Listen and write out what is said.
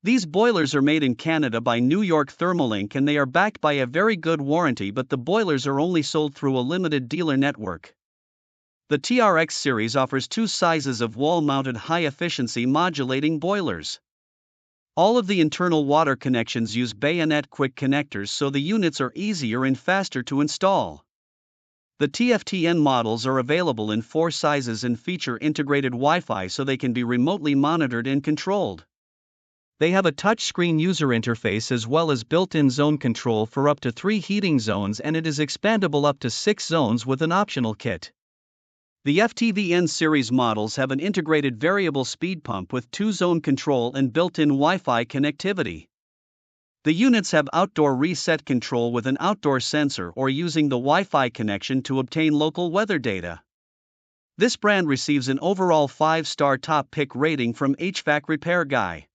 These boilers are made in Canada by New York Thermalink and they are backed by a very good warranty, but the boilers are only sold through a limited dealer network. The TRX series offers two sizes of wall-mounted high-efficiency modulating boilers. All of the internal water connections use bayonet quick connectors, so the units are easier and faster to install. The TFTN models are available in 4 sizes and feature integrated Wi-Fi so they can be remotely monitored and controlled. They have a touchscreen user interface as well as built-in zone control for up to 3 heating zones, and it is expandable up to 6 zones with an optional kit. The FTVN series models have an integrated variable speed pump with 2-zone control and built-in Wi-Fi connectivity. The units have outdoor reset control with an outdoor sensor or using the Wi-Fi connection to obtain local weather data. This brand receives an overall 5-star top pick rating from HvacRepairGuy.